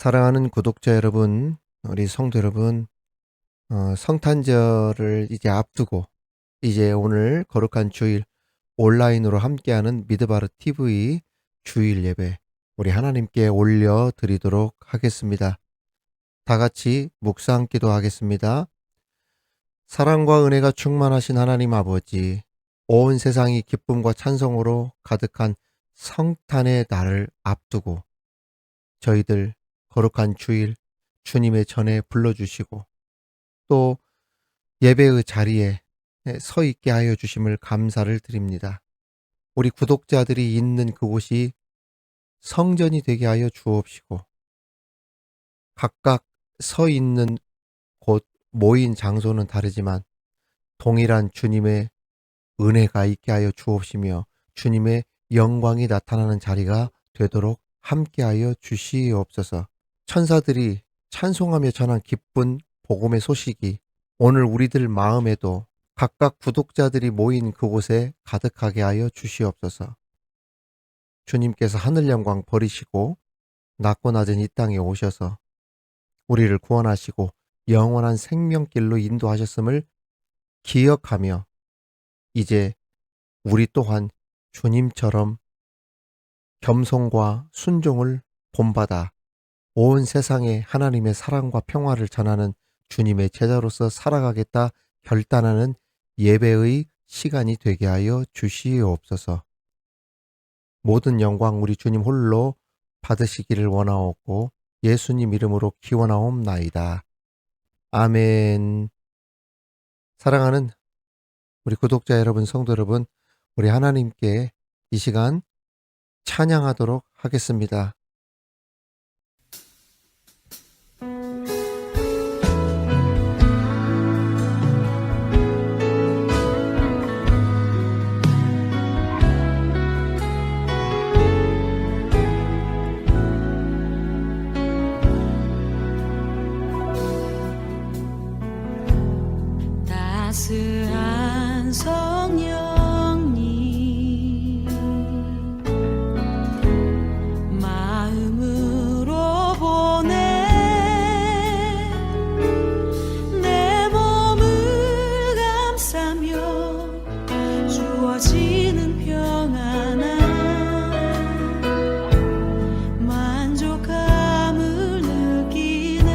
사랑하는 구독자 여러분, 우리 성도 여러분, 성탄절을 이제 앞두고 이제 오늘 거룩한 주일 온라인으로 함께하는 미드바르 TV 주일 예배 우리 하나님께 올려드리도록 하겠습니다. 다 같이 묵상 기도하겠습니다. 사랑과 은혜가 충만하신 하나님 아버지, 온 세상이 기쁨과 찬송으로 가득한 성탄의 날을 앞두고 저희들 거룩한 주일 주님의 전에 불러주시고 또 예배의 자리에 서 있게 하여 주심을 감사를 드립니다. 우리 구독자들이 있는 그곳이 성전이 되게 하여 주옵시고 각각 서 있는 곳 모인 장소는 다르지만 동일한 주님의 은혜가 있게 하여 주옵시며 주님의 영광이 나타나는 자리가 되도록 함께하여 주시옵소서. 천사들이 찬송하며 전한 기쁜 복음의 소식이 오늘 우리들 마음에도 각각 구독자들이 모인 그곳에 가득하게 하여 주시옵소서. 주님께서 하늘 영광 버리시고 낮고 낮은 이 땅에 오셔서 우리를 구원하시고 영원한 생명길로 인도하셨음을 기억하며 이제 우리 또한 주님처럼 겸손과 순종을 본받아 온 세상에 하나님의 사랑과 평화를 전하는 주님의 제자로서 살아가겠다 결단하는 예배의 시간이 되게 하여 주시옵소서. 모든 영광 우리 주님 홀로 받으시기를 원하옵고 예수님 이름으로 기원하옵나이다. 아멘. 사랑하는 우리 구독자 여러분, 성도 여러분, 우리 하나님께 이 시간 찬양하도록 하겠습니다. 따스한 성령님 마음으로 보내 내 몸을 감싸며 주어지는 평안함 만족감을 느끼네.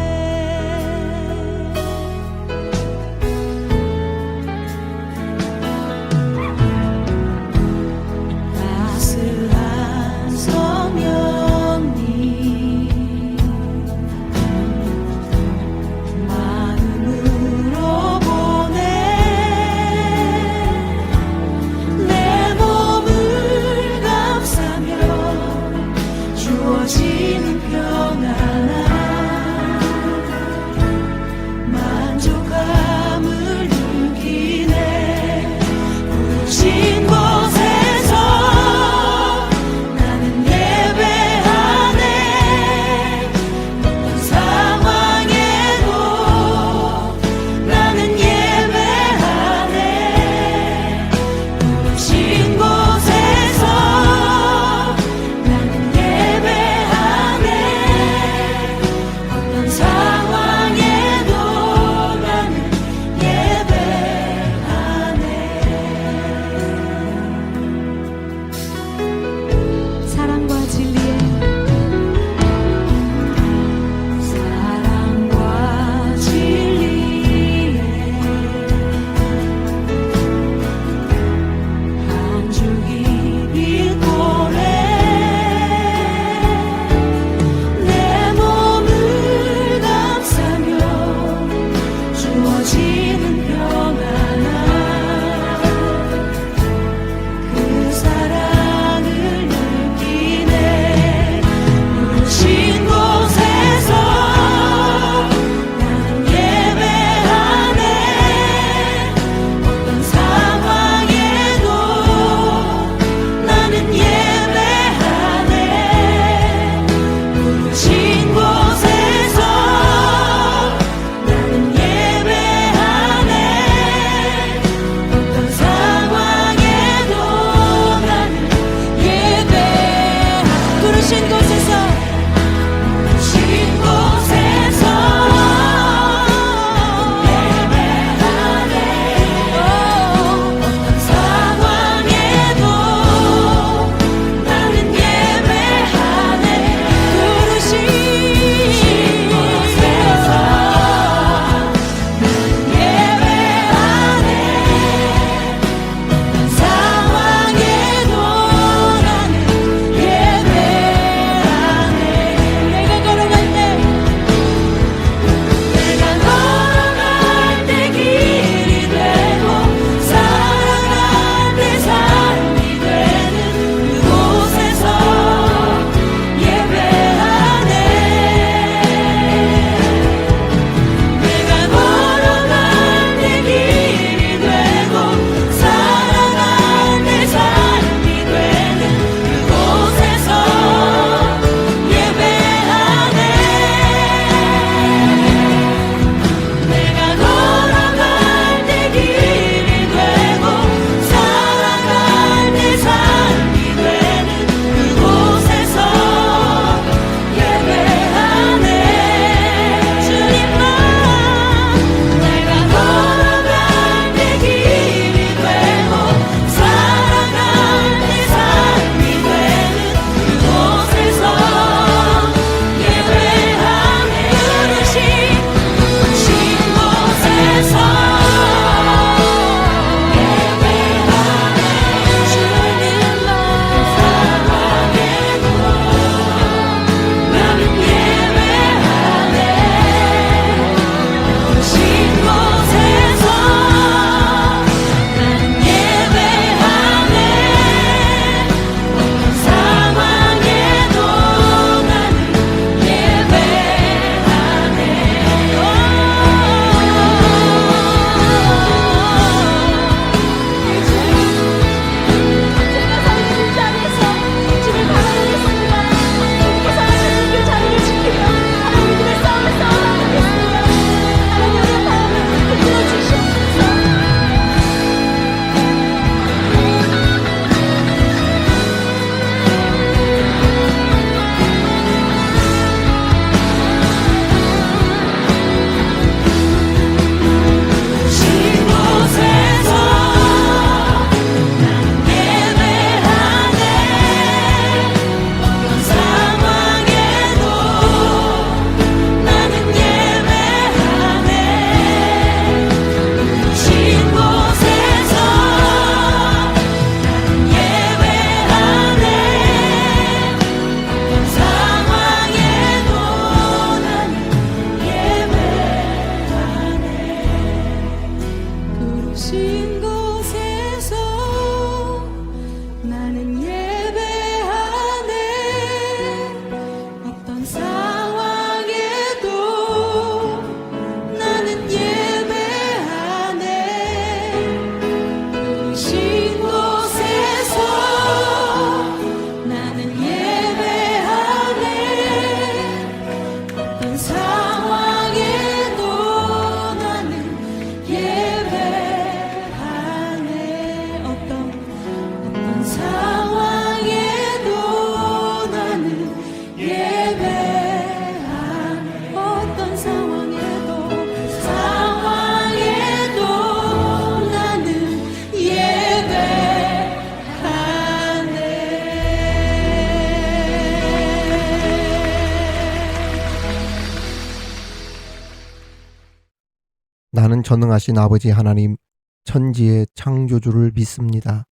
나는 전능하신 아버지 하나님, 천지의 창조주를 믿습니다.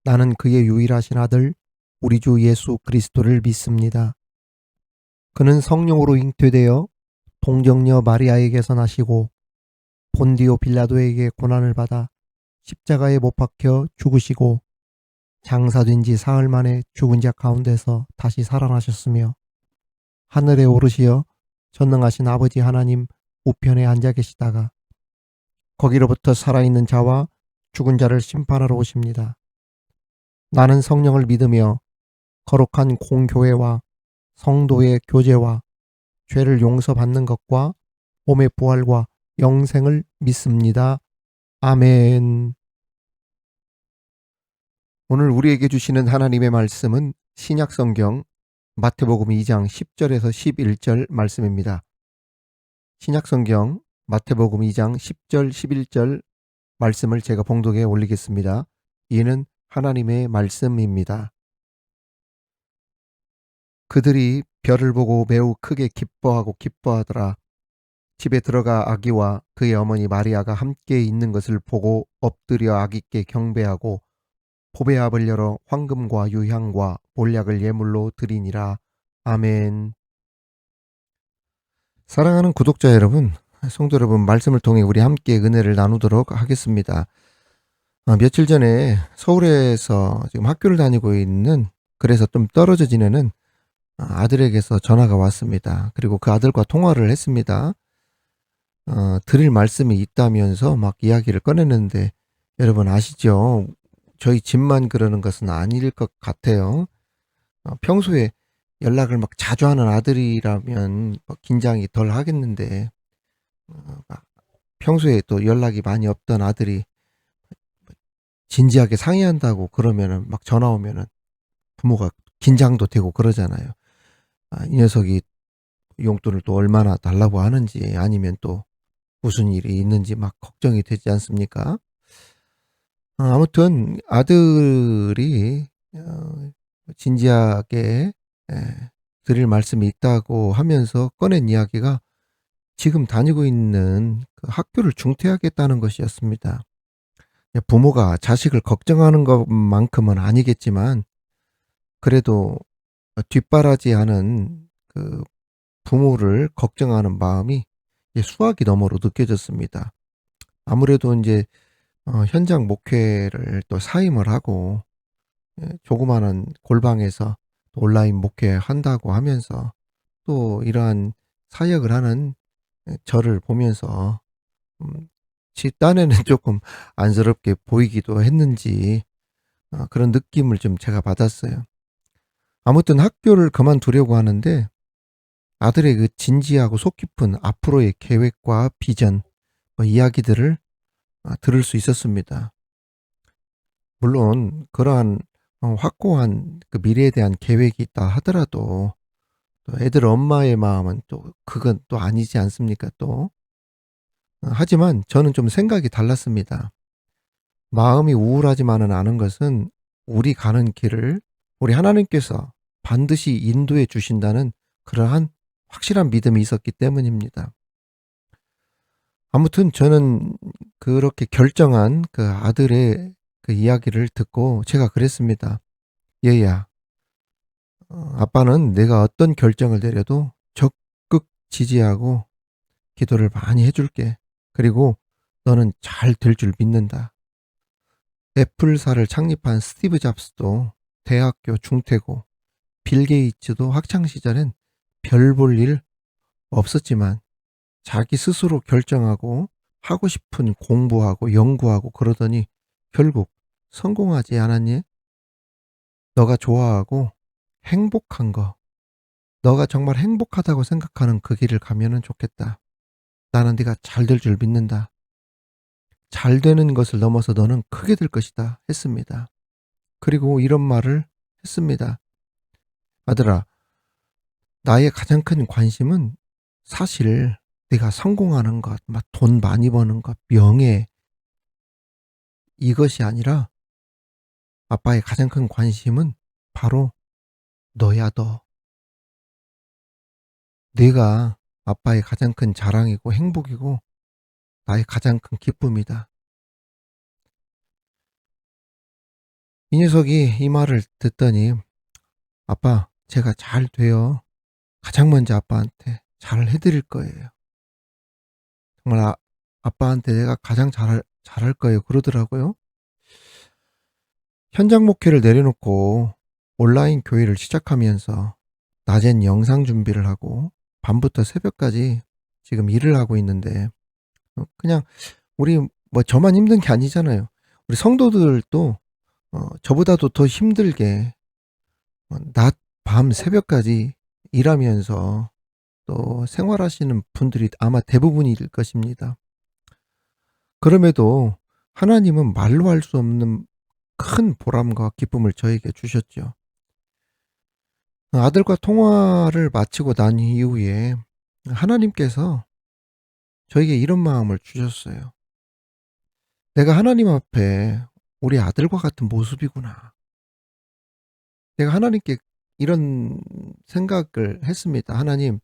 나는 그의 유일하신 아들, 우리 주 예수 그리스도를 믿습니다. 그는 성령으로 잉태되어 동정녀 마리아에게서 나시고 본디오 빌라도에게 고난을 받아 십자가에 못 박혀 죽으시고 장사된 지 사흘 만에 죽은 자 가운데서 다시 살아나셨으며 하늘에 오르시어 전능하신 아버지 하나님 우편에 앉아 계시다가 거기로부터 살아있는 자와 죽은 자를 심판하러 오십니다. 나는 성령을 믿으며 거룩한 공교회와 성도의 교제와 죄를 용서받는 것과 몸의 부활과 영생을 믿습니다. 아멘. 오늘 우리에게 주시는 하나님의 말씀은 신약성경 마태복음 2장 10절에서 11절 말씀입니다. 신약성경 마태복음 2장 10절 11절 말씀을 제가 봉독에 올리겠습니다. 이는 하나님의 말씀입니다. 그들이 별을 보고 매우 크게 기뻐하더라. 집에 들어가 아기와 그의 어머니 마리아가 함께 있는 것을 보고 엎드려 아기께 경배하고 보배압을 열어 황금과 유향과 몰약을 예물로 드리니라. 아멘. 사랑하는 구독자 여러분, 성도 여러분, 말씀을 통해 우리 함께 은혜를 나누도록 하겠습니다. 며칠 전에 서울에서 지금 학교를 다니고 있는, 그래서 좀 떨어져 지내는 아들에게서 전화가 왔습니다. 그리고 그 아들과 통화를 했습니다. 드릴 말씀이 있다면서 막 이야기를 꺼냈는데, 여러분 아시죠? 저희 집만 그러는 것은 아닐 것 같아요. 평소에 연락을 막 자주 하는 아들이라면 긴장이 덜 하겠는데, 평소에 또 연락이 많이 없던 아들이 진지하게 상의한다고 그러면은 막 전화 오면은 부모가 긴장도 되고 그러잖아요. 이 녀석이 용돈을 또 얼마나 달라고 하는지, 아니면 또 무슨 일이 있는지 막 걱정이 되지 않습니까? 아무튼 아들이 진지하게 드릴 말씀이 있다고 하면서 꺼낸 이야기가 지금 다니고 있는 그 학교를 중퇴하겠다는 것이었습니다. 부모가 자식을 걱정하는 것만큼은 아니겠지만 그래도 뒷바라지하는 그 부모를 걱정하는 마음이 수학이 너머로 느껴졌습니다. 아무래도 이제 현장 목회를 또 사임을 하고 조그마한 골방에서 온라인 목회한다고 하면서 또 이러한 사역을 하는 저를 보면서 지 딴에는 조금 안쓰럽게 보이기도 했는지 그런 느낌을 좀 제가 받았어요. 아무튼 학교를 그만두려고 하는데 아들의 그 진지하고 속 깊은 앞으로의 계획과 비전, 이야기들을 들을 수 있었습니다. 물론 그러한 확고한 그 미래에 대한 계획이 있다 하더라도 또 애들 엄마의 마음은 또 그건 또 아니지 않습니까? 또 하지만 저는 좀 생각이 달랐습니다. 마음이 우울하지만은 않은 것은 우리 가는 길을 우리 하나님께서 반드시 인도해 주신다는 그러한 확실한 믿음이 있었기 때문입니다. 아무튼 저는 그렇게 결정한 그 아들의 그 이야기를 듣고 제가 그랬습니다. 얘야, 아빠는 내가 어떤 결정을 내려도 적극 지지하고 기도를 많이 해줄게. 그리고 너는 잘 될 줄 믿는다. 애플사를 창립한 스티브 잡스도 대학교 중퇴고 빌 게이츠도 학창시절엔 별 볼 일 없었지만 자기 스스로 결정하고 하고 싶은 공부하고 연구하고 그러더니 결국 성공하지 않았니? 너가 좋아하고 행복한 거, 너가 정말 행복하다고 생각하는 그 길을 가면은 좋겠다. 나는 네가 잘 될 줄 믿는다. 잘 되는 것을 넘어서 너는 크게 될 것이다 했습니다. 그리고 이런 말을 했습니다. 아들아, 나의 가장 큰 관심은 사실 네가 성공하는 것, 막 돈 많이 버는 것, 명예, 이것이 아니라 아빠의 가장 큰 관심은 바로 너야, 너. 네가 아빠의 가장 큰 자랑이고 행복이고 나의 가장 큰 기쁨이다. 이 녀석이 이 말을 듣더니 아빠, 제가 잘 돼요. 가장 먼저 아빠한테 잘 해드릴 거예요. 정말 아빠한테 내가 가장 잘할 거예요. 그러더라고요. 현장 목회를 내려놓고 온라인 교회를 시작하면서 낮엔 영상 준비를 하고 밤부터 새벽까지 지금 일을 하고 있는데 그냥 우리 뭐 저만 힘든 게 아니잖아요. 우리 성도들도 저보다도 더 힘들게 낮, 밤, 새벽까지 일하면서 또 생활하시는 분들이 아마 대부분일 것입니다. 그럼에도 하나님은 말로 할 수 없는 큰 보람과 기쁨을 저에게 주셨죠. 아들과 통화를 마치고 난 이후에 하나님께서 저에게 이런 마음을 주셨어요. 내가 하나님 앞에 우리 아들과 같은 모습이구나. 내가 하나님께 이런 생각을 했습니다. 하나님,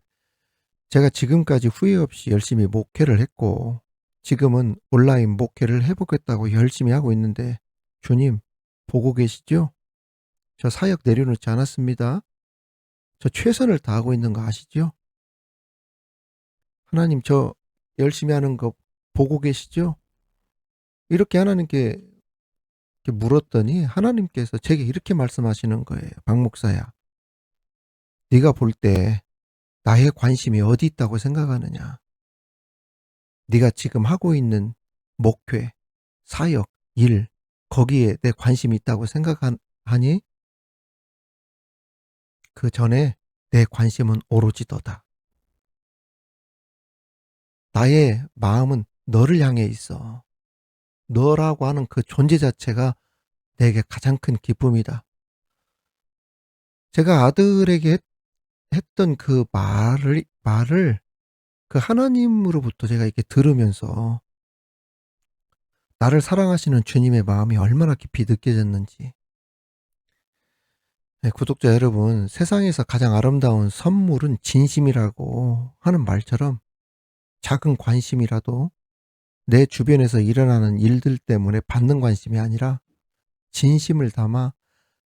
제가 지금까지 후회 없이 열심히 목회를 했고 지금은 온라인 목회를 해보겠다고 열심히 하고 있는데 주님 보고 계시죠? 저 사역 내려놓지 않았습니다. 저 최선을 다하고 있는 거 아시죠? 하나님 저 열심히 하는 거 보고 계시죠? 이렇게 하나님께 이렇게 물었더니 하나님께서 제게 이렇게 말씀하시는 거예요. 박 목사야, 네가 볼 때 나의 관심이 어디 있다고 생각하느냐? 네가 지금 하고 있는 목회, 사역, 일, 거기에 내 관심이 있다고 생각하니? 그 전에 내 관심은 오로지 너다. 나의 마음은 너를 향해 있어. 너라고 하는 그 존재 자체가 내게 가장 큰 기쁨이다. 제가 아들에게 했던 그 말을 그 하나님으로부터 제가 이렇게 들으면서 나를 사랑하시는 주님의 마음이 얼마나 깊이 느껴졌는지. 네, 구독자 여러분, 세상에서 가장 아름다운 선물은 진심이라고 하는 말처럼 작은 관심이라도 내 주변에서 일어나는 일들 때문에 받는 관심이 아니라 진심을 담아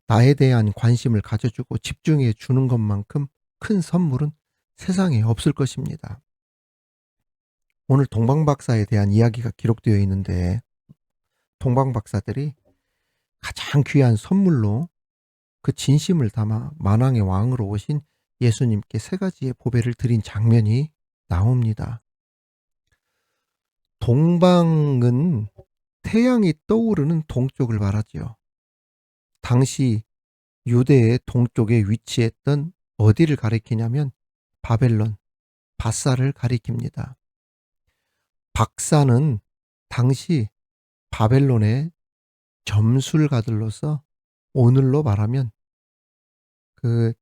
나에 대한 관심을 가져주고 집중해 주는 것만큼 큰 선물은 세상에 없을 것입니다. 오늘 동방박사에 대한 이야기가 기록되어 있는데 동방박사들이 가장 귀한 선물로 그 진심을 담아 만왕의 왕으로 오신 예수님께 3가지의 보배를 드린 장면이 나옵니다. 동방은 태양이 떠오르는 동쪽을 말하지요. 당시 유대의 동쪽에 위치했던 어디를 가리키냐면 바벨론, 바사를 가리킵니다. 박사는 당시 바벨론의 점술가들로서 오늘로 말하면 그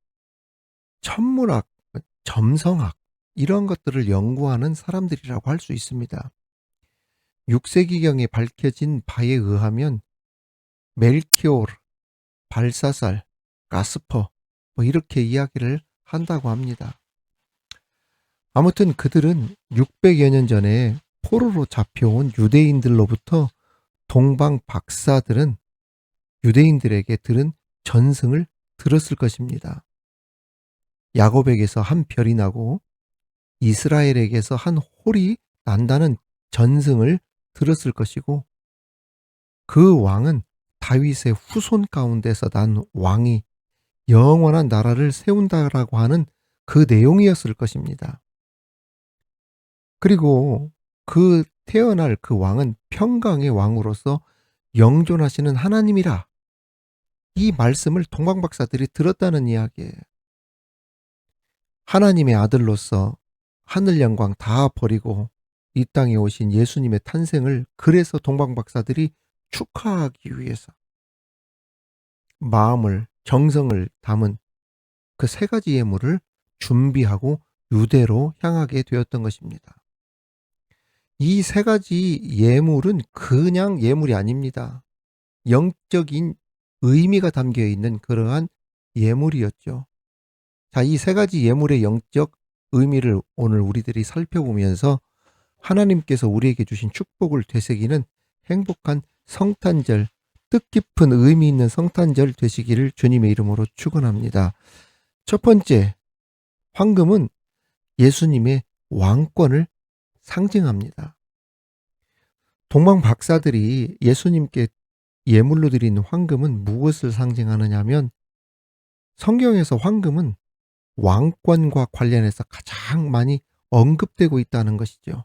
천문학, 점성학 이런 것들을 연구하는 사람들이라고 할 수 있습니다. 6세기경에 밝혀진 바에 의하면 멜키오르, 발사살, 가스퍼 뭐 이렇게 이야기를 한다고 합니다. 아무튼 그들은 600여 년 전에 포로로 잡혀온 유대인들로부터 동방 박사들은 유대인들에게 들은 전승을 들었을 것입니다. 야곱에게서 한 별이 나고 이스라엘에게서 한 홀이 난다는 전승을 들었을 것이고 그 왕은 다윗의 후손 가운데서 난 왕이 영원한 나라를 세운다라고 하는 그 내용이었을 것입니다. 그리고 그 태어날 그 왕은 평강의 왕으로서 영존하시는 하나님이라. 이 말씀을 동방박사들이 들었다는 이야기예요. 하나님의 아들로서 하늘 영광 다 버리고 이 땅에 오신 예수님의 탄생을 그래서 동방박사들이 축하하기 위해서 마음을, 정성을 담은 그 3가지 예물을 준비하고 유대로 향하게 되었던 것입니다. 이 3가지 예물은 그냥 예물이 아닙니다. 영적인 의미가 담겨 있는 그러한 예물이었죠. 자, 이 3가지 예물의 영적 의미를 오늘 우리들이 살펴보면서 하나님께서 우리에게 주신 축복을 되새기는 행복한 성탄절, 뜻깊은 의미 있는 성탄절 되시기를 주님의 이름으로 축원합니다. 첫 번째, 황금은 예수님의 왕권을 상징합니다. 동방 박사들이 예수님께 예물로 드린 황금은 무엇을 상징하느냐 하면 성경에서 황금은 왕권과 관련해서 가장 많이 언급되고 있다는 것이죠.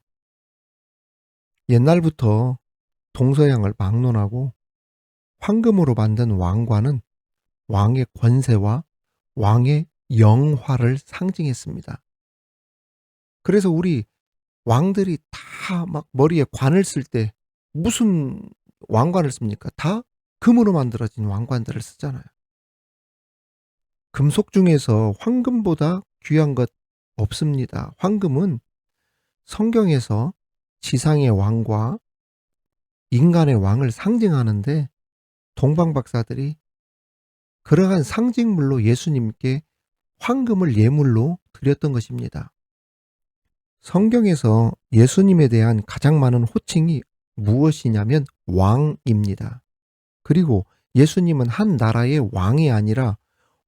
옛날부터 동서양을 막론하고 황금으로 만든 왕관은 왕의 권세와 왕의 영화를 상징했습니다. 그래서 우리 왕들이 다 막 머리에 관을 쓸 때 무슨 왕관을 씁니까? 다 금으로 만들어진 왕관들을 쓰잖아요. 금속 중에서 황금보다 귀한 것 없습니다. 황금은 성경에서 지상의 왕과 인간의 왕을 상징하는데 동방 박사들이 그러한 상징물로 예수님께 황금을 예물로 드렸던 것입니다. 성경에서 예수님에 대한 가장 많은 호칭이 무엇이냐면 왕입니다. 그리고 예수님은 한 나라의 왕이 아니라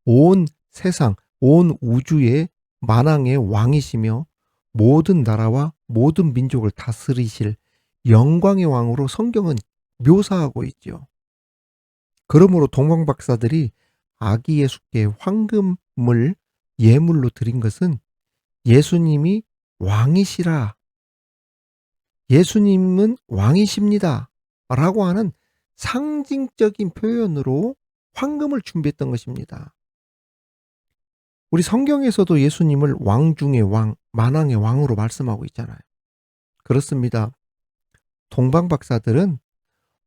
온 세상, 온 우주의 만왕의 왕이시며 모든 나라와 모든 민족을 다스리실 영광의 왕으로 성경은 묘사하고 있죠. 그러므로 동방 박사들이 아기 예수께 황금을 예물로 드린 것은 예수님이 왕이시라, 예수님은 왕이십니다 라고 하는 상징적인 표현으로 황금을 준비했던 것입니다. 우리 성경에서도 예수님을 왕 중의 왕, 만왕의 왕으로 말씀하고 있잖아요. 그렇습니다. 동방 박사들은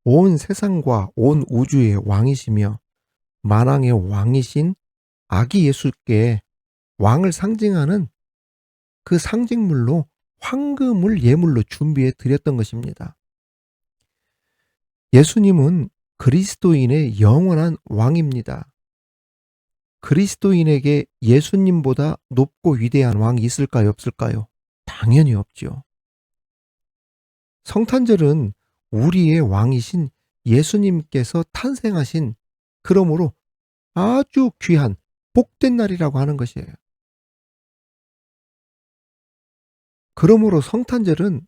온 세상과 온 우주의 왕이시며 만왕의 왕이신 아기 예수께 왕을 상징하는 그 상징물로 황금을 예물로 준비해 드렸던 것입니다. 예수님은 그리스도인의 영원한 왕입니다. 그리스도인에게 예수님보다 높고 위대한 왕이 있을까요, 없을까요? 당연히 없죠. 성탄절은 우리의 왕이신 예수님께서 탄생하신, 그러므로 아주 귀한 복된 날이라고 하는 것이에요. 그러므로 성탄절은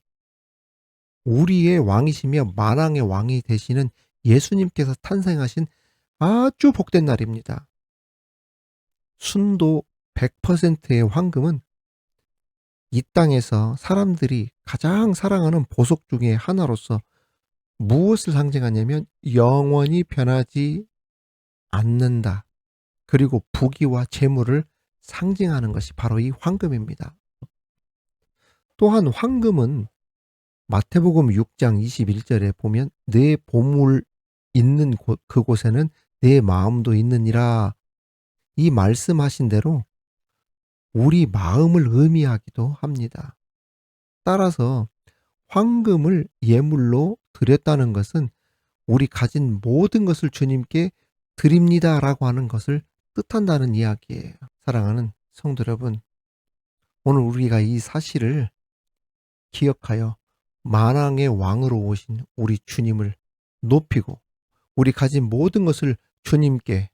우리의 왕이시며 만왕의 왕이 되시는 예수님께서 탄생하신 아주 복된 날입니다. 순도 100%의 황금은 이 땅에서 사람들이 가장 사랑하는 보석 중에 하나로서 무엇을 상징하냐면 영원히 변하지 않는다. 그리고 부귀와 재물을 상징하는 것이 바로 이 황금입니다. 또한 황금은 마태복음 6장 21절에 보면 내 보물 있는 그곳에는 내 마음도 있느니라. 이 말씀하신 대로 우리 마음을 의미하기도 합니다. 따라서 황금을 예물로 드렸다는 것은 우리 가진 모든 것을 주님께 드립니다라고 하는 것을 뜻한다는 이야기예요. 사랑하는 성도 여러분, 오늘 우리가 이 사실을 기억하여 만왕의 왕으로 오신 우리 주님을 높이고 우리 가진 모든 것을 주님께,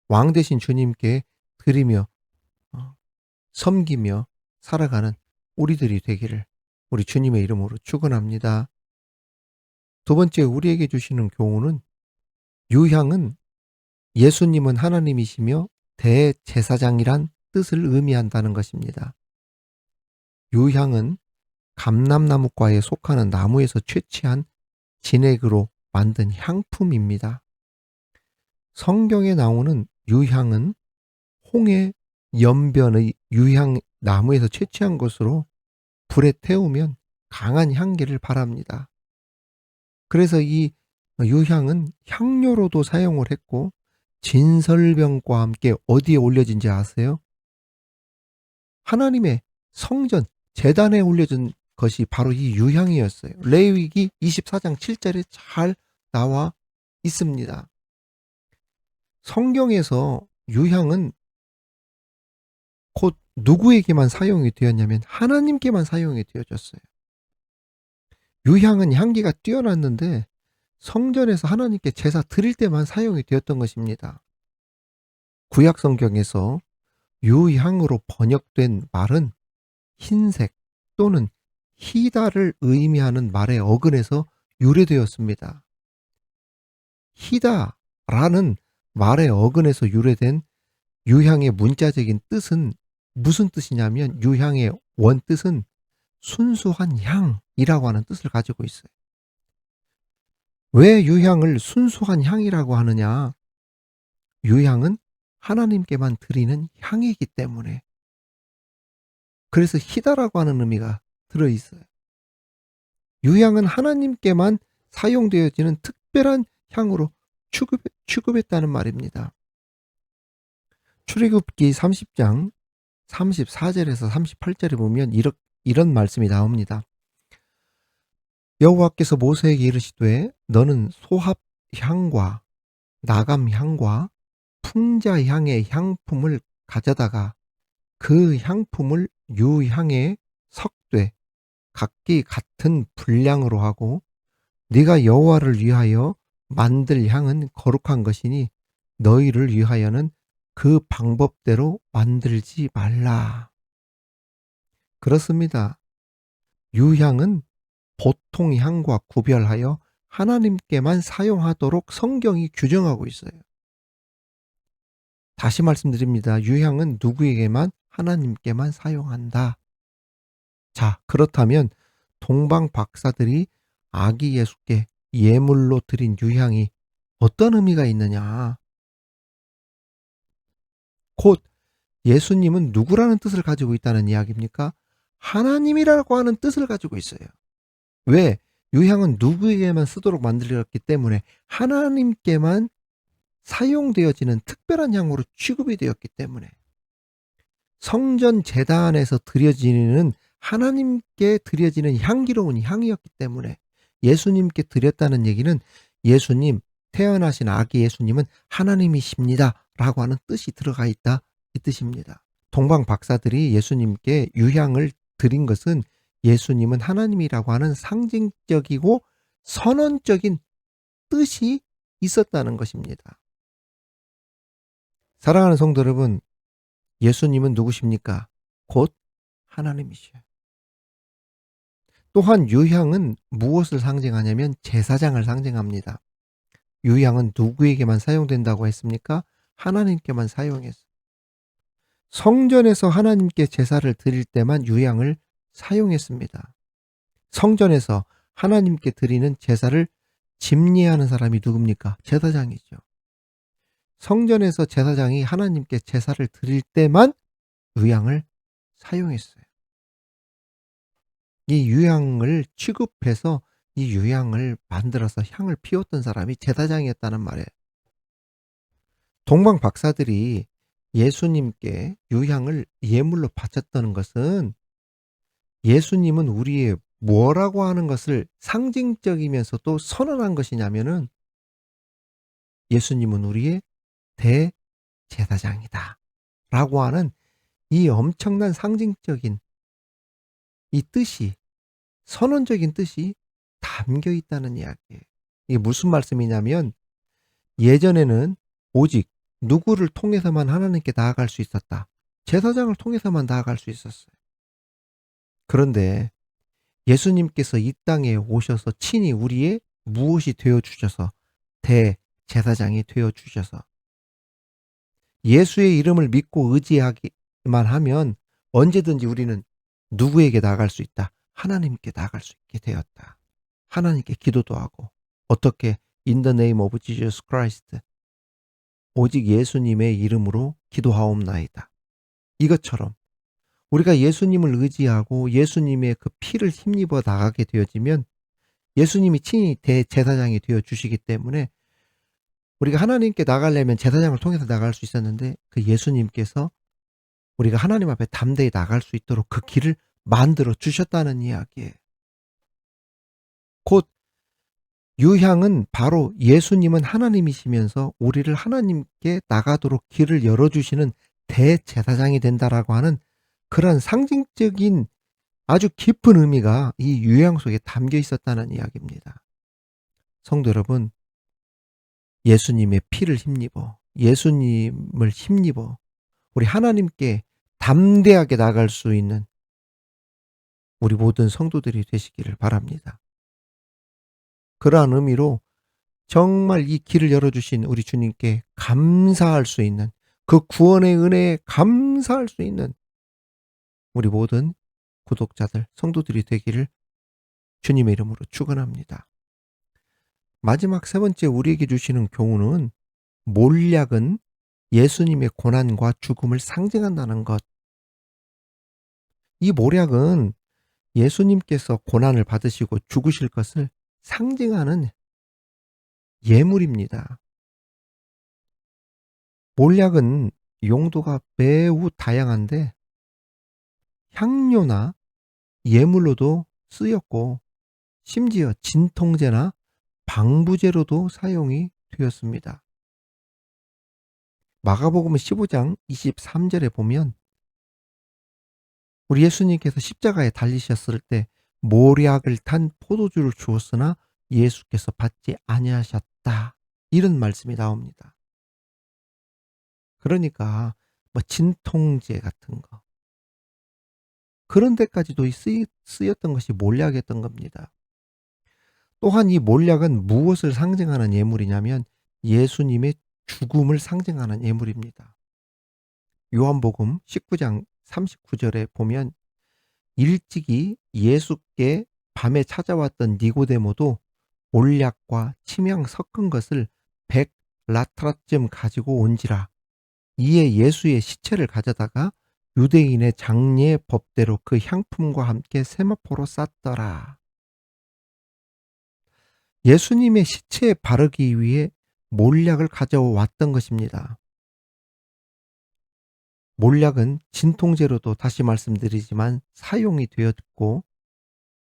왕 대신 주님께 드리며 섬기며 살아가는 우리들이 되기를 우리 주님의 이름으로 축원합니다. 두 번째, 우리에게 주시는 교훈은 유향은 예수님은 하나님이시며 대제사장이란 뜻을 의미한다는 것입니다. 유향은 감람나무과에 속하는 나무에서 채취한 진액으로 만든 향품입니다. 성경에 나오는 유향은 홍해 연변의 유향 나무에서 채취한 것으로 불에 태우면 강한 향기를 발합니다. 그래서 이 유향은 향료로도 사용을 했고 진설병과 함께 어디에 올려진지 아세요? 하나님의 성전 제단에 올려진 것이 바로 이 유향이었어요. 레위기 24장 7절에 잘 나와 있습니다. 성경에서 유향은 곧 누구에게만 사용이 되었냐면 하나님께만 사용이 되어졌어요. 유향은 향기가 뛰어났는데 성전에서 하나님께 제사 드릴 때만 사용이 되었던 것입니다. 구약 성경에서 유향으로 번역된 말은 흰색 또는 희다를 의미하는 말의 어근에서 유래되었습니다. 희다라는 말의 어근에서 유래된 유향의 문자적인 뜻은 무슨 뜻이냐면 유향의 원뜻은 순수한 향이라고 하는 뜻을 가지고 있어요. 왜 유향을 순수한 향이라고 하느냐? 유향은 하나님께만 드리는 향이기 때문에. 그래서 희다라고 하는 의미가 들어있어요. 유향은 하나님께만 사용되어지는 특별한 향으로 취급했다는 말입니다. 출애굽기 30장 34절에서 38절에 보면 이런 말씀이 나옵니다. 여호와께서 모세에게 이르시되 너는 소합 향과 나감 향과 풍자 향의 향품을 가져다가 그 향품을 유향에 섞되 각기 같은 분량으로 하고 네가 여호와를 위하여 만들 향은 거룩한 것이니 너희를 위하여는 그 방법대로 만들지 말라. 그렇습니다. 유향은 보통 향과 구별하여 하나님께만 사용하도록 성경이 규정하고 있어요. 다시 말씀드립니다. 유향은 누구에게만 하나님께만 사용한다. 자, 그렇다면 동방 박사들이 아기 예수께 예물로 드린 유향이 어떤 의미가 있느냐? 곧 예수님은 누구라는 뜻을 가지고 있다는 이야기입니까? 하나님이라고 하는 뜻을 가지고 있어요. 왜? 유향은 누구에게만 쓰도록 만들었기 때문에 하나님께만 사용되어지는 특별한 향으로 취급이 되었기 때문에 성전 제단에서 드려지는 하나님께 드려지는 향기로운 향이었기 때문에 예수님께 드렸다는 얘기는 예수님, 태어나신 아기 예수님은 하나님이십니다 라고 하는 뜻이 들어가 있다 이 뜻입니다. 동방 박사들이 예수님께 유향을 드린 것은 예수님은 하나님이라고 하는 상징적이고 선언적인 뜻이 있었다는 것입니다. 사랑하는 성도 여러분, 예수님은 누구십니까? 곧 하나님이시요. 또한 유향은 무엇을 상징하냐면 제사장을 상징합니다. 유향은 누구에게만 사용된다고 했습니까? 하나님께만 사용했어요. 성전에서 하나님께 제사를 드릴 때만 유향을 사용했습니다. 성전에서 하나님께 드리는 제사를 집례하는 사람이 누굽니까? 제사장이죠. 성전에서 제사장이 하나님께 제사를 드릴 때만 유향을 사용했어요. 이 유향을 취급해서 이 유향을 만들어서 향을 피웠던 사람이 제사장이었다는 말이에요. 동방 박사들이 예수님께 유향을 예물로 바쳤다는 것은 예수님은 우리의 뭐라고 하는 것을 상징적이면서도 선언한 것이냐면은 예수님은 우리의 대제사장이다 라고 하는 이 엄청난 상징적인 이 뜻이, 선언적인 뜻이 담겨 있다는 이야기예요. 이게 무슨 말씀이냐면 예전에는 오직 누구를 통해서만 하나님께 나아갈 수 있었다. 제사장을 통해서만 나아갈 수 있었어요. 그런데 예수님께서 이 땅에 오셔서 친히 우리의 무엇이 되어주셔서 대제사장이 되어주셔서 예수의 이름을 믿고 의지하기만 하면 언제든지 우리는 누구에게 나아갈 수 있다. 하나님께 나아갈 수 있게 되었다. 하나님께 기도도 하고 어떻게 In the name of Jesus Christ 오직 예수님의 이름으로 기도하옵나이다. 이것처럼 우리가 예수님을 의지하고 예수님의 그 피를 힘입어 나가게 되어지면 예수님이 친히 대제사장이 되어주시기 때문에 우리가 하나님께 나가려면 제사장을 통해서 나갈 수 있었는데 그 예수님께서 우리가 하나님 앞에 담대히 나갈 수 있도록 그 길을 만들어 주셨다는 이야기예요. 곧 유향은 바로 예수님은 하나님이시면서 우리를 하나님께 나가도록 길을 열어주시는 대제사장이 된다라고 하는 그런 상징적인 아주 깊은 의미가 이 유향 속에 담겨 있었다는 이야기입니다. 성도 여러분, 예수님의 피를 힘입어, 예수님을 힘입어 우리 하나님께 담대하게 나갈 수 있는 우리 모든 성도들이 되시기를 바랍니다. 그러한 의미로 정말 이 길을 열어주신 우리 주님께 감사할 수 있는, 그 구원의 은혜에 감사할 수 있는 우리 모든 구독자들, 성도들이 되기를 주님의 이름으로 축원합니다. 마지막 세 번째 우리에게 주시는 교훈은, 몰약은 예수님의 고난과 죽음을 상징한다는 것. 이 몰약은 예수님께서 고난을 받으시고 죽으실 것을 상징하는 예물입니다. 몰약은 용도가 매우 다양한데 향료나 예물로도 쓰였고, 심지어 진통제나 방부제로도 사용이 되었습니다. 마가복음 15장 23절에 보면 우리 예수님께서 십자가에 달리셨을 때 몰약을 탄 포도주를 주었으나 예수께서 받지 아니하셨다, 이런 말씀이 나옵니다. 그러니까 뭐 진통제 같은 거, 그런 데까지도 쓰였던 것이 몰약이었던 겁니다. 또한 이 몰약은 무엇을 상징하는 예물이냐면 예수님의 죽음을 상징하는 예물입니다. 요한복음 19장 39절에 보면 일찍이 예수께 밤에 찾아왔던 니고데모도 몰약과 침향 섞은 것을 100라트라쯤 가지고 온지라. 이에 예수의 시체를 가져다가 유대인의 장례 법대로 그 향품과 함께 세마포로 쌌더라. 예수님의 시체에 바르기 위해 몰약을 가져왔던 것입니다. 몰약은 진통제로도 다시 말씀드리지만 사용이 되었고,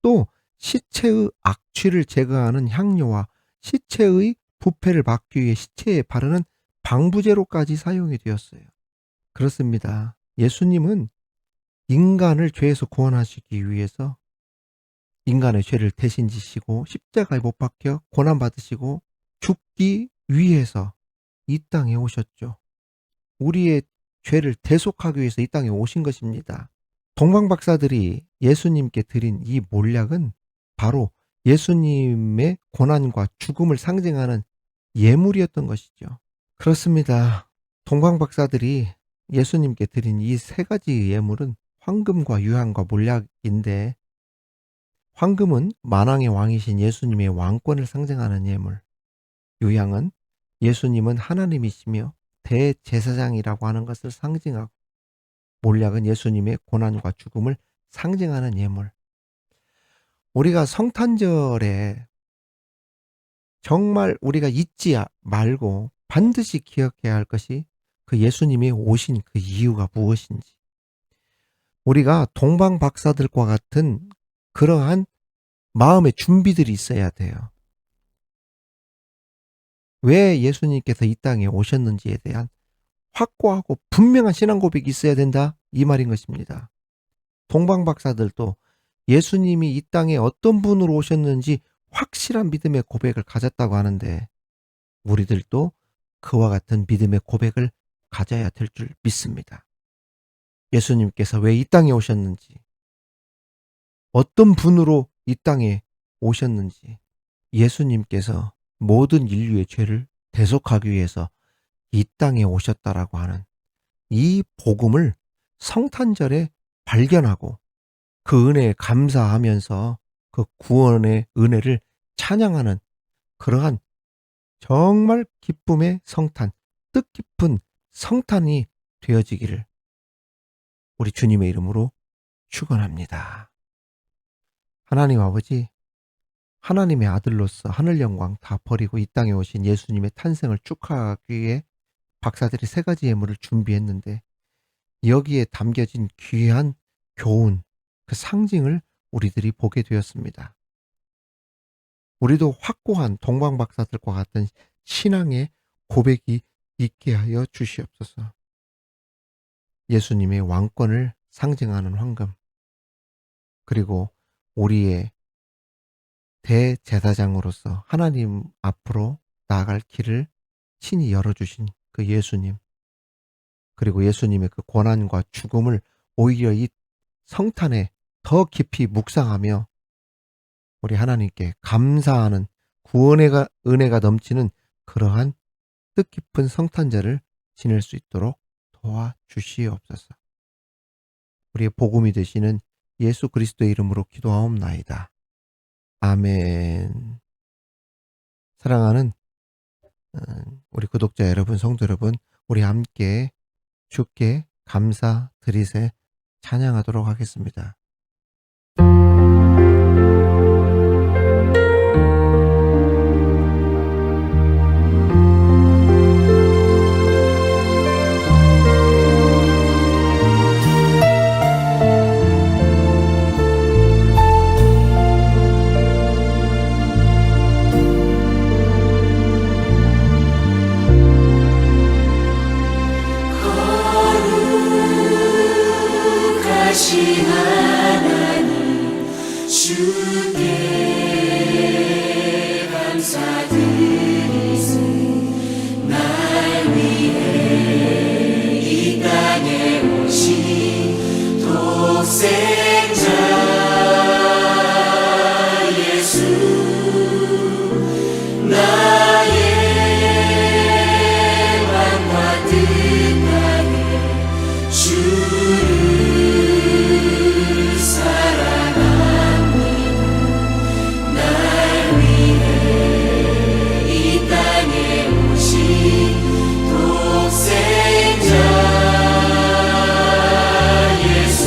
또 시체의 악취를 제거하는 향료와 시체의 부패를 막기 위해 시체에 바르는 방부제로까지 사용이 되었어요. 그렇습니다. 예수님은 인간을 죄에서 구원하시기 위해서 인간의 죄를 대신 지시고 십자가에 못 박혀 고난받으시고 죽기 위해서 이 땅에 오셨죠. 우리의 죄를 대속하기 위해서 이 땅에 오신 것입니다. 동방박사들이 예수님께 드린 이 몰약은 바로 예수님의 고난과 죽음을 상징하는 예물이었던 것이죠. 그렇습니다. 동방박사들이 예수님께 드린 이 세 가지 예물은 황금과 유향과 몰약인데, 황금은 만왕의 왕이신 예수님의 왕권을 상징하는 예물, 유향은 예수님은 하나님이시며 대제사장이라고 하는 것을 상징하고, 몰약은 예수님의 고난과 죽음을 상징하는 예물. 우리가 성탄절에 정말 우리가 잊지 말고 반드시 기억해야 할 것이 그 예수님이 오신 그 이유가 무엇인지, 우리가 동방 박사들과 같은 그러한 마음의 준비들이 있어야 돼요. 왜 예수님께서 이 땅에 오셨는지에 대한 확고하고 분명한 신앙 고백이 있어야 된다, 이 말인 것입니다. 동방 박사들도 예수님이 이 땅에 어떤 분으로 오셨는지 확실한 믿음의 고백을 가졌다고 하는데, 우리들도 그와 같은 믿음의 고백을 가져야 될 줄 믿습니다. 예수님께서 왜 이 땅에 오셨는지, 어떤 분으로 이 땅에 오셨는지, 예수님께서 모든 인류의 죄를 대속하기 위해서 이 땅에 오셨다라고 하는 이 복음을 성탄절에 발견하고 그 은혜에 감사하면서 그 구원의 은혜를 찬양하는 그러한 정말 기쁨의 성탄, 뜻깊은 성탄이 되어지기를 우리 주님의 이름으로 축원합니다. 하나님 아버지, 하나님의 아들로서 하늘 영광 다 버리고 이 땅에 오신 예수님의 탄생을 축하하기 위해 박사들이 세 가지 예물을 준비했는데, 여기에 담겨진 귀한 교훈, 그 상징을 우리들이 보게 되었습니다. 우리도 확고한 동방 박사들과 같은 신앙의 고백이 있게 하여 주시옵소서. 예수님의 왕권을 상징하는 황금, 그리고 우리의 대제사장으로서 하나님 앞으로 나아갈 길을 친히 열어주신 그 예수님, 그리고 예수님의 그 고난과 죽음을 오히려 이 성탄에 더 깊이 묵상하며 우리 하나님께 감사하는 구원의 은혜가 넘치는 그러한 뜻깊은 성탄절을 지낼 수 있도록 도와주시옵소서. 우리의 복음이 되시는 예수 그리스도의 이름으로 기도하옵나이다. 아멘. 사랑하는 우리 구독자 여러분, 성도 여러분, 우리 함께 주께 감사 드리세 찬양하도록 하겠습니다. 거룩하신 하나님 주께 감사드리세. 날 위해 이 땅에 오신 독생자 예수, 나의 왕과 뜻하에 주를 사랑합니다. 날 위해 이 땅에 오신 독생자 예수,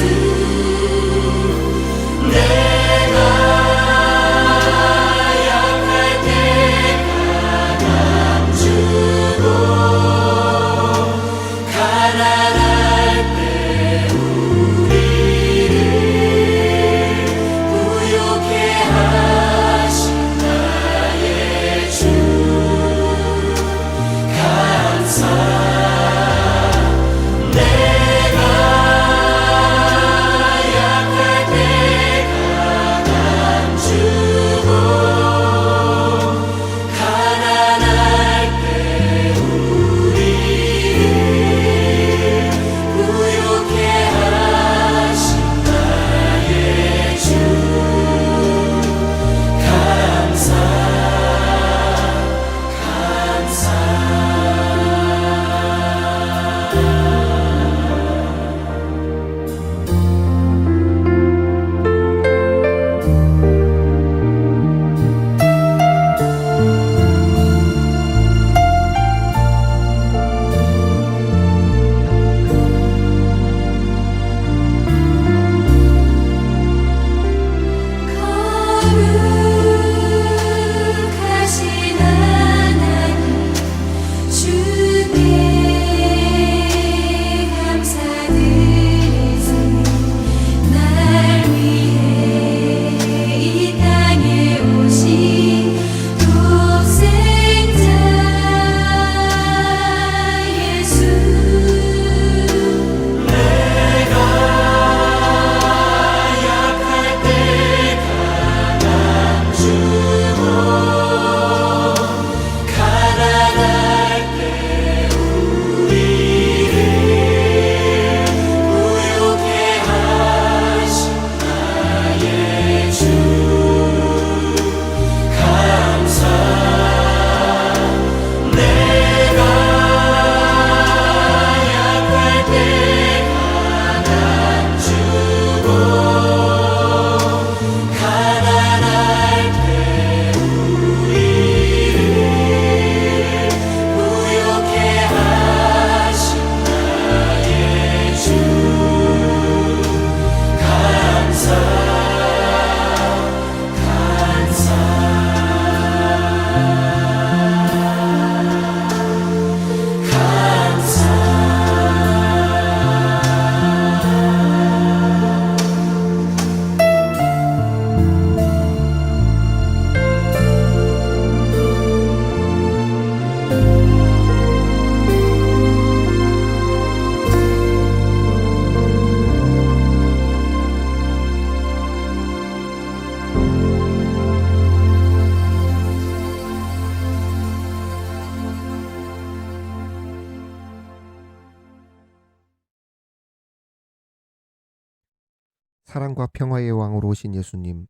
사랑과 평화의 왕으로 오신 예수님,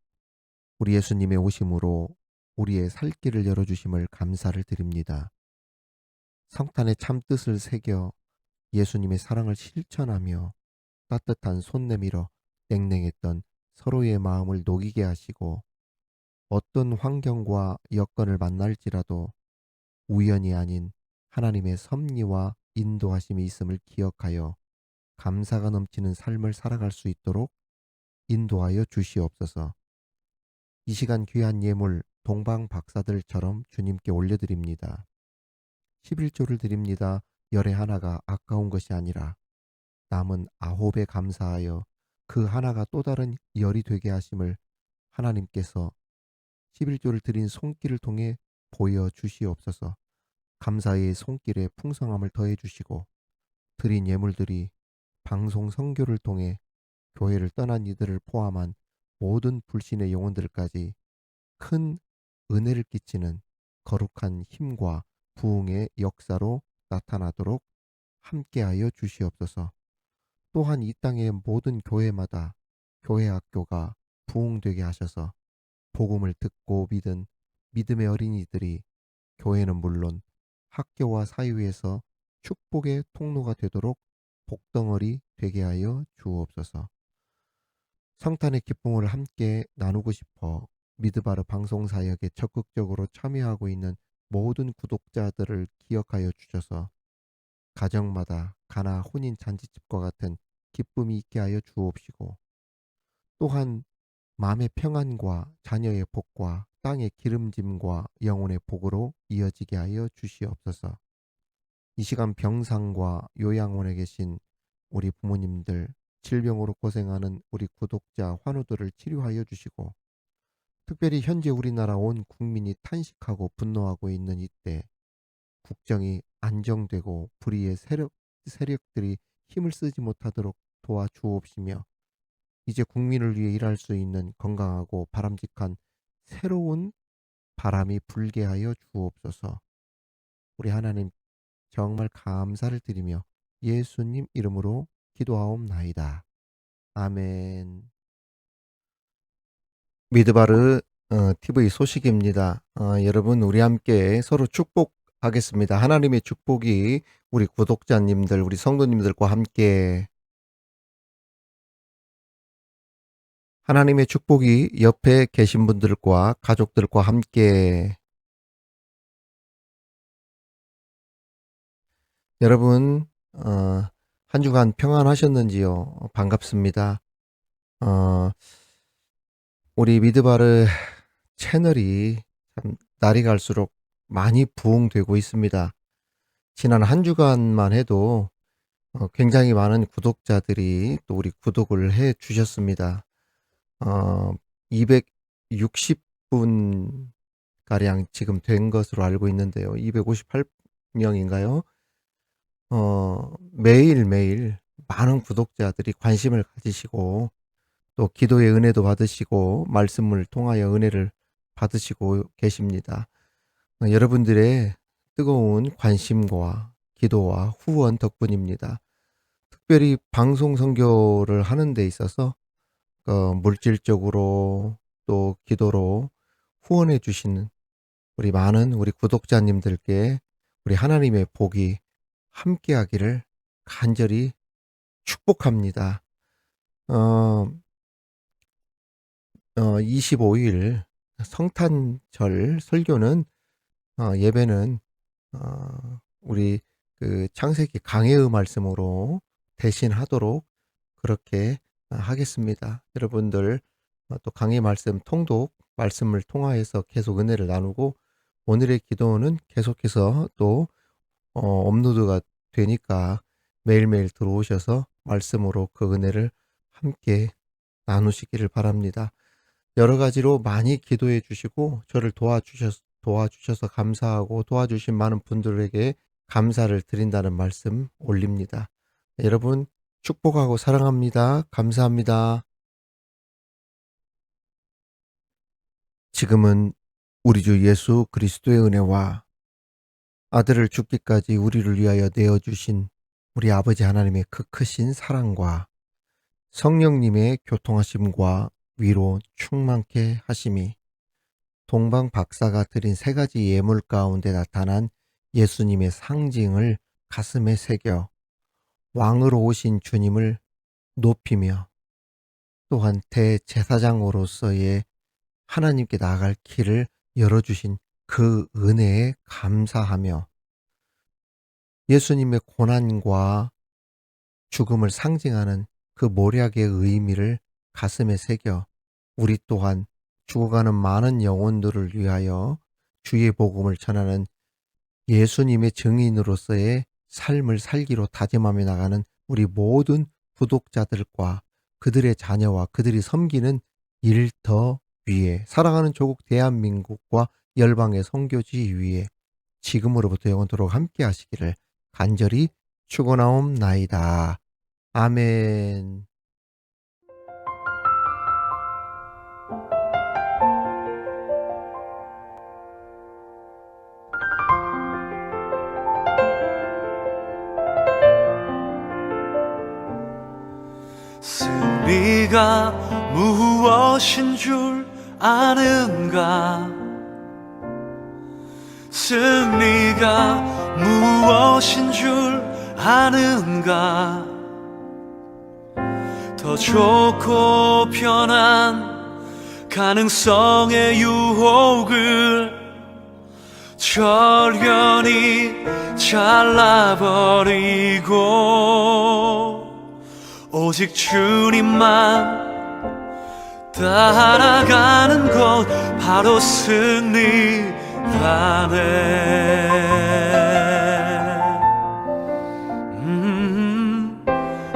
우리 예수님의 오심으로 우리의 살 길을 열어주심을 감사를 드립니다. 성탄의 참 뜻을 새겨 예수님의 사랑을 실천하며 따뜻한 손 내밀어 냉랭했던 서로의 마음을 녹이게 하시고, 어떤 환경과 여건을 만날지라도 우연이 아닌 하나님의 섭리와 인도하심이 있음을 기억하여 감사가 넘치는 삶을 살아갈 수 있도록 인도하여 주시옵소서. 이 시간 귀한 예물 동방 박사들처럼 주님께 올려드립니다. 11조를 드립니다. 열의 하나가 아까운 것이 아니라 남은 9에 감사하여 그 하나가 또 다른 열이 되게 하심을 하나님께서 11조를 드린 손길을 통해 보여주시옵소서. 감사의 손길에 풍성함을 더해 주시고, 드린 예물들이 방송 선교를 통해 교회를 떠난 이들을 포함한 모든 불신의 영혼들까지 큰 은혜를 끼치는 거룩한 힘과 부흥의 역사로 나타나도록 함께하여 주시옵소서. 또한 이 땅의 모든 교회마다 교회 학교가 부흥되게 하셔서 복음을 듣고 믿은 믿음의 어린이들이 교회는 물론 학교와 사회에서 축복의 통로가 되도록 복덩어리 되게 하여 주옵소서. 성탄의 기쁨을 함께 나누고 싶어 미드바르 방송사역에 적극적으로 참여하고 있는 모든 구독자들을 기억하여 주셔서 가정마다 가나 혼인 잔치집과 같은 기쁨이 있게 하여 주옵시고, 또한 마음의 평안과 자녀의 복과 땅의 기름짐과 영혼의 복으로 이어지게 하여 주시옵소서. 이 시간 병상과 요양원에 계신 우리 부모님들, 질병으로 고생하는 우리 구독자 환우들을 치료하여 주시고, 특별히 현재 우리나라 온 국민이 탄식하고 분노하고 있는 이때 국정이 안정되고 불의의 세력들이 힘을 쓰지 못하도록 도와주옵시며, 이제 국민을 위해 일할 수 있는 건강하고 바람직한 새로운 바람이 불게 하여 주옵소서. 우리 하나님 정말 감사를 드리며 예수님 이름으로 기도하옵나이다. 아멘. 미드바르 TV 소식입니다. 여러분, 우리 함께 서로 축복하겠습니다. 하나님의 축복이 우리 구독자님들, 우리 성도님들과 함께, 하나님의 축복이 옆에 계신 분들과 가족들과 함께. 여러분, 한 주간 평안하셨는지요? 반갑습니다. 우리 미드바르 채널이 참 날이 갈수록 많이 부흥되고 있습니다. 지난 한 주간만 해도 굉장히 많은 구독자들이 또 우리 구독을 해 주셨습니다. 260분 가량 지금 된 것으로 알고 있는데요. 258명인가요? 매일매일 많은 구독자들이 관심을 가지시고 또 기도의 은혜도 받으시고 말씀을 통하여 은혜를 받으시고 계십니다. 여러분들의 뜨거운 관심과 기도와 후원 덕분입니다. 특별히 방송 선교를 하는 데 있어서 물질적으로 또 기도로 후원해 주시는 우리 많은 우리 구독자님들께 우리 하나님의 복이 함께하기를 간절히 축복합니다. 25일 성탄절 설교는 예배는 우리 그 창세기 강해의 말씀으로 대신하도록 그렇게 하겠습니다. 여러분들 또 강해 말씀 통독 말씀을 통하여서 계속 은혜를 나누고, 오늘의 기도는 계속해서 또 업로드가 되니까 매일매일 들어오셔서 말씀으로 그 은혜를 함께 나누시기를 바랍니다. 여러 가지로 많이 기도해 주시고 저를 도와주셔서 감사하고 도와주신 많은 분들에게 감사를 드린다는 말씀 올립니다. 여러분 축복하고 사랑합니다. 감사합니다. 지금은 우리 주 예수 그리스도의 은혜와 아들을 죽기까지 우리를 위하여 내어주신 우리 아버지 하나님의 그 크신 사랑과 성령님의 교통하심과 위로 충만케 하심이 동방 박사가 드린 세 가지 예물 가운데 나타난 예수님의 상징을 가슴에 새겨 왕으로 오신 주님을 높이며 또한 대제사장으로서의 하나님께 나아갈 길을 열어주신 그 은혜에 감사하며 예수님의 고난과 죽음을 상징하는 그 몰약의 의미를 가슴에 새겨 우리 또한 죽어가는 많은 영혼들을 위하여 주의 복음을 전하는 예수님의 증인으로서의 삶을 살기로 다짐하며 나가는 우리 모든 구독자들과 그들의 자녀와 그들이 섬기는 일터 위에 사랑하는 조국 대한민국과 열방의 선교지 위에 지금으로부터 영원토록 함께 하시기를 간절히 축원하옵나이다. 아멘. 승리가 무엇인 줄 아는가? 승리가 무엇인 줄 아는가? 더 좋고 편한 가능성의 유혹을 절연히 잘라버리고 오직 주님만 따라가는 것 바로 승리라네.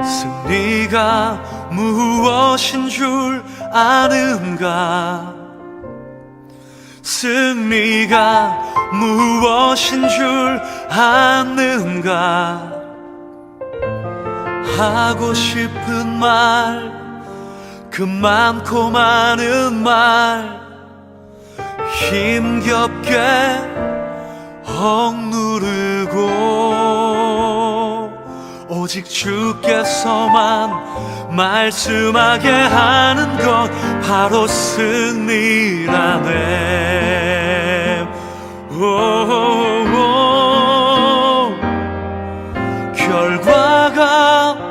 승리가 무엇인 줄 아는가? 승리가 무엇인 줄 아는가? 하고 싶은 말, 그 많고 많은 말 힘겹게 억누르고 오직 주께서만 말씀하게 하는 것 바로 승리라네. 결과가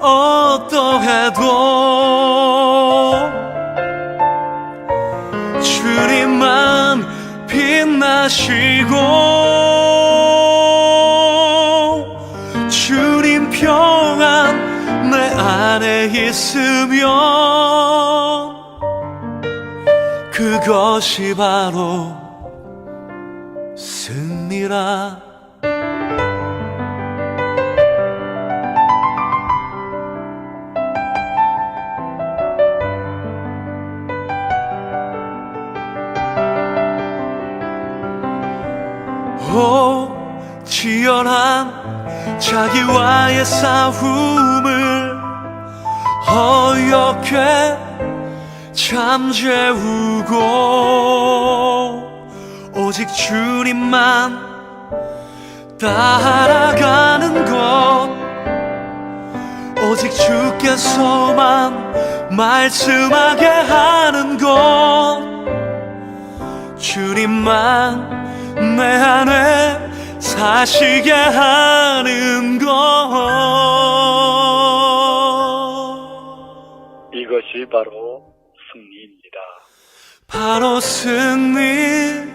어떠해도 주님만 빛나시고 주님 평안 내 안에 있으면 그것이 바로 승리라. 치열한 자기와의 싸움을 어렵게 잠재우고 오직 주님만 따라가는 것 오직 주께서만 말씀하게 하는 것 주님만 내 안에 사시게 하는 것 이것이 바로 승리입니다. 바로 승리라네.